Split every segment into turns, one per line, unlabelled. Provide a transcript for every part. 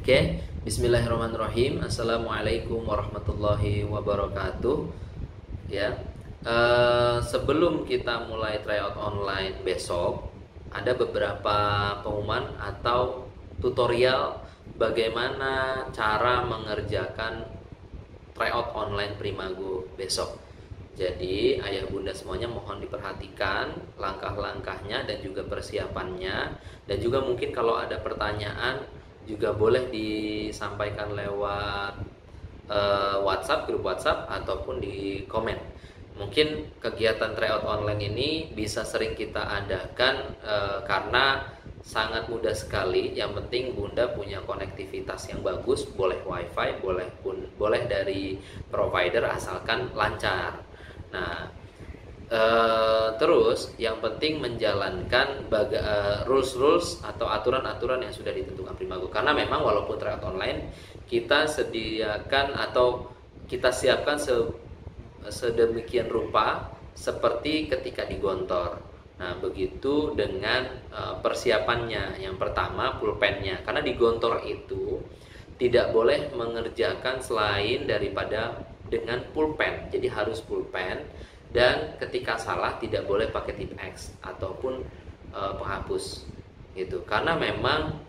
Oke, Bismillahirrahmanirrahim. Assalamualaikum warahmatullahi wabarakatuh. Ya, sebelum kita mulai tryout online besok, ada beberapa pengumuman atau tutorial bagaimana cara mengerjakan tryout online Primago besok. Jadi ayah bunda semuanya mohon diperhatikan langkah-langkahnya dan juga persiapannya, dan juga mungkin kalau ada pertanyaan juga boleh disampaikan lewat WhatsApp, grup WhatsApp, ataupun di komen. Mungkin kegiatan tryout online ini bisa sering kita adakan karena sangat mudah sekali. Yang penting bunda punya konektivitas yang bagus, boleh wifi, boleh dari provider asalkan lancar. Nah, terus yang penting menjalankan rules atau aturan-aturan yang sudah ditentukan Primago, karena memang walaupun tryout online kita sediakan atau kita siapkan sedemikian rupa seperti ketika di Gontor. Nah, begitu dengan persiapannya. Yang pertama pulpennya, karena di Gontor itu tidak boleh mengerjakan selain daripada dengan pulpen, jadi harus pulpen. Dan ketika salah tidak boleh pakai tip X ataupun penghapus gitu, karena memang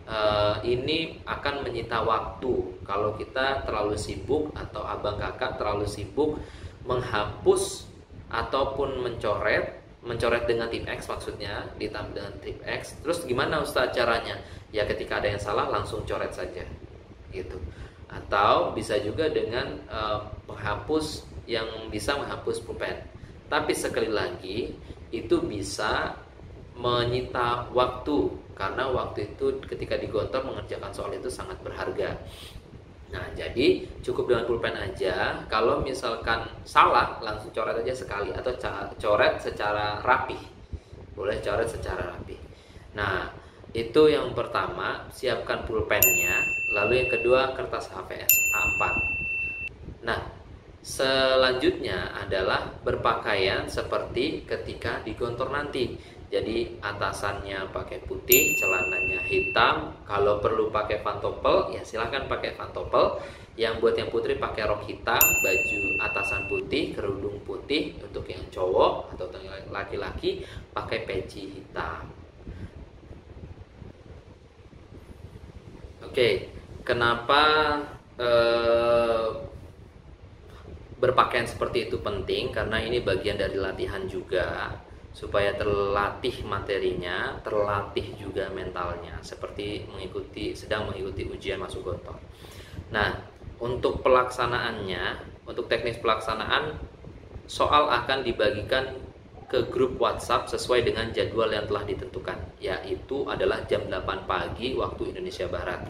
ini akan menyita waktu kalau kita terlalu sibuk atau abang kakak terlalu sibuk menghapus ataupun mencoret dengan tip X, maksudnya ditambah dengan tip X. Terus gimana Ustaz caranya? Ya ketika ada yang salah langsung coret saja gitu, atau bisa juga dengan penghapus yang bisa menghapus pulpen. Tapi sekali lagi itu bisa menyita waktu, karena waktu itu ketika di Gontor mengerjakan soal itu sangat berharga. Nah, jadi cukup dengan pulpen aja. Kalau misalkan salah langsung coret aja sekali, atau coret secara rapi. Boleh coret secara rapi. Nah, itu yang pertama, siapkan pulpennya. Lalu yang kedua kertas HVS A4. Nah, selanjutnya adalah berpakaian seperti ketika di Gontor nanti. Jadi atasannya pakai putih, celananya hitam. Kalau perlu pakai pantopel, ya silahkan pakai pantopel. Yang buat yang putri pakai rok hitam, baju atasan putih, kerudung putih. Untuk yang cowok atau laki-laki pakai peci hitam. Oke, kenapa berpakaian seperti itu penting? Karena ini bagian dari latihan juga, supaya terlatih materinya, terlatih juga mentalnya, seperti sedang mengikuti ujian masuk Gontor. Nah, untuk pelaksanaannya, untuk teknis pelaksanaan, soal akan dibagikan ke grup WhatsApp sesuai dengan jadwal yang telah ditentukan, yaitu adalah jam 8 pagi waktu Indonesia Barat.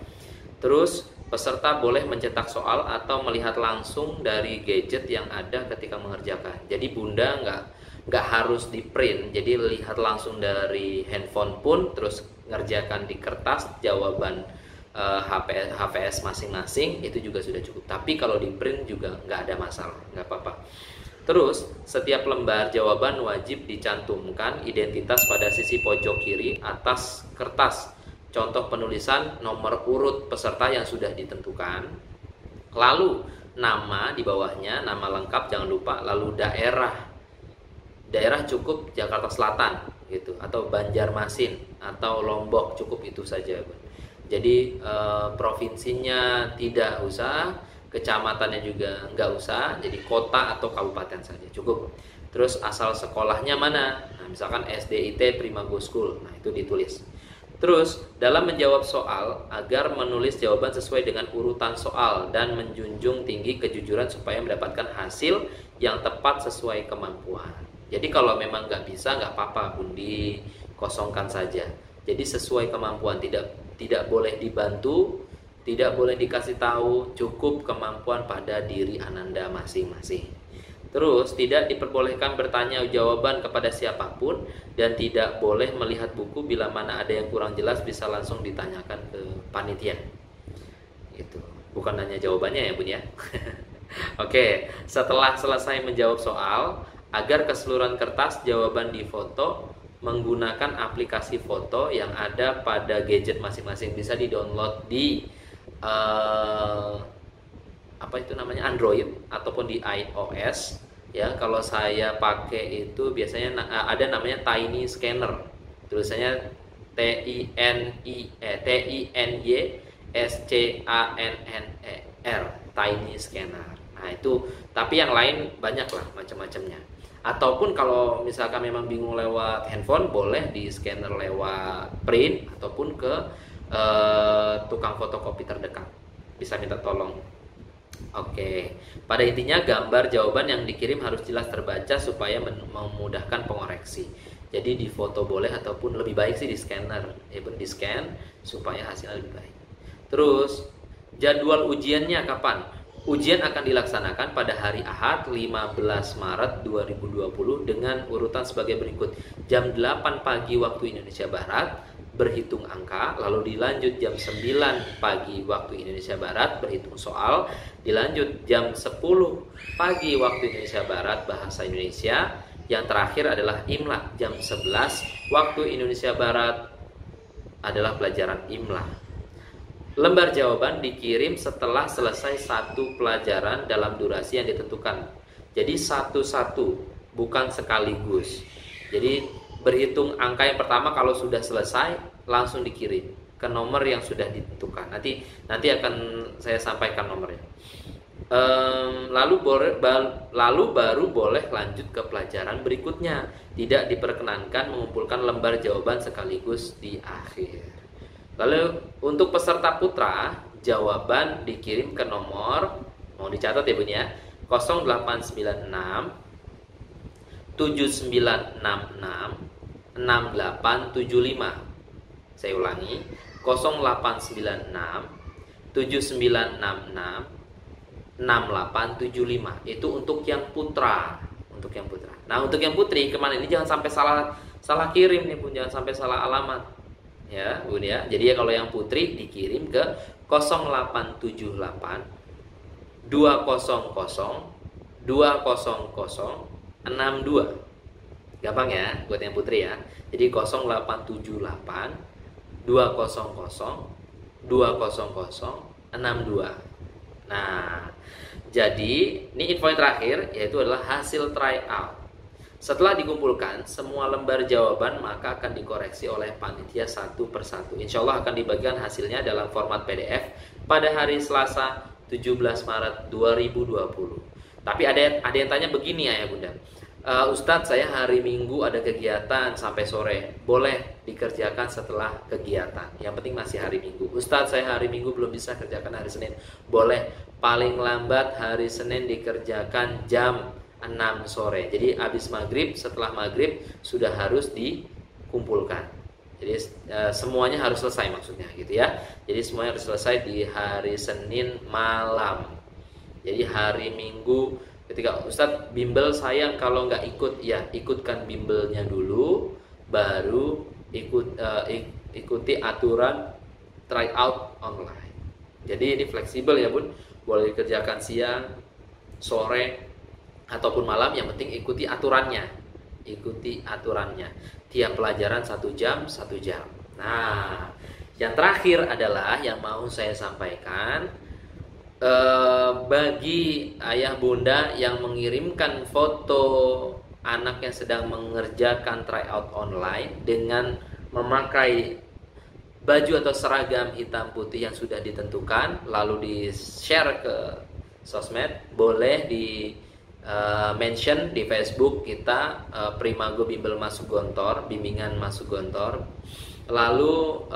Terus peserta boleh mencetak soal atau melihat langsung dari gadget yang ada ketika mengerjakan. Jadi bunda nggak harus di print, jadi lihat langsung dari handphone pun, terus ngerjakan di kertas jawaban HVS masing-masing, itu juga sudah cukup. Tapi kalau di print juga nggak ada masalah, nggak apa-apa. Terus setiap lembar jawaban wajib dicantumkan identitas pada sisi pojok kiri atas kertas. Contoh penulisan nomor urut peserta yang sudah ditentukan. Lalu nama di bawahnya, nama lengkap jangan lupa. Lalu daerah cukup Jakarta Selatan gitu, atau Banjarmasin atau Lombok, cukup itu saja. Jadi provinsinya tidak usah, kecamatannya juga nggak usah, jadi kota atau kabupaten saja cukup. Terus asal sekolahnya mana? Nah, misalkan SDIT Primago School, nah itu ditulis. Terus dalam menjawab soal, agar menulis jawaban sesuai dengan urutan soal dan menjunjung tinggi kejujuran supaya mendapatkan hasil yang tepat sesuai kemampuan. Jadi kalau memang nggak bisa, nggak apa-apa, bundi kosongkan saja. Jadi sesuai kemampuan, tidak boleh dibantu, tidak boleh dikasih tahu, cukup kemampuan pada diri Ananda masing-masing. Terus tidak diperbolehkan bertanya jawaban kepada siapapun, dan tidak boleh melihat buku. Bila mana ada yang kurang jelas bisa langsung ditanyakan ke panitia. Itu bukan hanya jawabannya ya bun ya. Oke, setelah selesai menjawab soal, agar keseluruhan kertas jawaban difoto menggunakan aplikasi foto yang ada pada gadget masing-masing. Bisa di-download di eh, apa itu namanya, Android ataupun di iOS ya. Kalau saya pakai itu biasanya ada namanya Tiny Scanner, tulisannya TINY SCANNER, Tiny Scanner. Nah itu, tapi yang lain banyak lah macam-macamnya. Ataupun kalau misalkan memang bingung lewat handphone, boleh di scanner lewat print ataupun ke tukang fotokopi terdekat, bisa minta tolong. Oke, pada intinya gambar jawaban yang dikirim harus jelas terbaca supaya memudahkan pengoreksi. Jadi di foto boleh, ataupun lebih baik sih di scanner, even di scan supaya hasilnya lebih baik. Terus jadwal ujiannya kapan? Ujian akan dilaksanakan pada hari Ahad 15 Maret 2020 dengan urutan sebagai berikut. Jam 8 pagi waktu Indonesia Barat berhitung angka, lalu dilanjut jam 9 pagi waktu Indonesia Barat berhitung soal, dilanjut jam 10 pagi waktu Indonesia Barat bahasa Indonesia, yang terakhir adalah Imla jam 11 waktu Indonesia Barat adalah pelajaran Imla. Lembar jawaban dikirim setelah selesai satu pelajaran dalam durasi yang ditentukan. Jadi satu-satu, bukan sekaligus. Jadi berhitung angka yang pertama, kalau sudah selesai langsung dikirim ke nomor yang sudah ditentukan. Nanti akan saya sampaikan nomornya. Lalu baru boleh lanjut ke pelajaran berikutnya. Tidak diperkenankan mengumpulkan lembar jawaban sekaligus di akhir. Lalu untuk peserta putra, jawaban dikirim ke nomor, mau dicatat ya Bun ya, 0896 7966 6875. Saya ulangi, 0896 7966 6875. Itu untuk yang putra, Nah, untuk yang putri kemana ini, jangan sampai salah kirim nih Bun, jangan sampai salah alamat. Ya, Bun ya. Jadi ya kalau yang putri dikirim ke 0878 200 200 62. Gampang ya buat yang putri ya. Jadi 0878 200 200 62. Nah, jadi ini info yang terakhir, yaitu adalah hasil tryout. Setelah dikumpulkan semua lembar jawaban, maka akan dikoreksi oleh panitia satu persatu. Insya Allah akan dibagikan hasilnya dalam format PDF pada hari Selasa 17 Maret 2020. Tapi ada yang tanya begini ya Bunda, Ustadz, saya hari Minggu ada kegiatan sampai sore, boleh dikerjakan setelah kegiatan, yang penting masih hari Minggu. Ustadz, saya hari Minggu belum bisa kerjakan hari Senin, boleh, paling lambat hari Senin dikerjakan jam 6 sore. Jadi habis maghrib, setelah maghrib sudah harus dikumpulkan. Jadi semuanya harus selesai maksudnya gitu ya. Jadi semuanya harus selesai di hari Senin malam. Jadi hari Minggu ketika Ustadz, bimbel saya kalau nggak ikut, ya ikutkan bimbelnya dulu, baru ikuti aturan tryout online. Jadi ini fleksibel ya Bun, boleh dikerjakan siang, sore, ataupun malam, yang penting ikuti aturannya. Tiap pelajaran 1 jam. Nah, yang terakhir adalah yang mau saya sampaikan, bagi ayah bunda yang mengirimkan foto anak yang sedang mengerjakan tryout online dengan memakai baju atau seragam hitam putih yang sudah ditentukan, lalu di-share ke sosmed, boleh di mention di Facebook kita, Primago Bimbel Masuk Gontor, Bimbingan Masuk Gontor. Lalu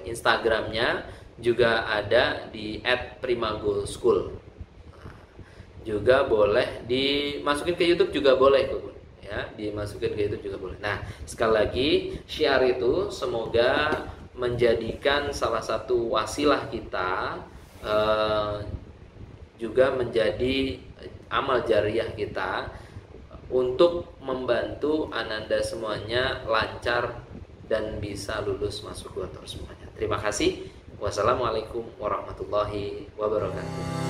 Instagramnya juga ada di @primagoschool. Juga boleh dimasukin ke YouTube juga boleh ya, dimasukin ke YouTube juga boleh. Nah, sekali lagi share itu semoga menjadikan salah satu wasilah kita, juga menjadi amal jariah kita untuk membantu Ananda semuanya lancar dan bisa lulus masuk Gontor semuanya. Terima kasih. Wassalamualaikum warahmatullahi wabarakatuh.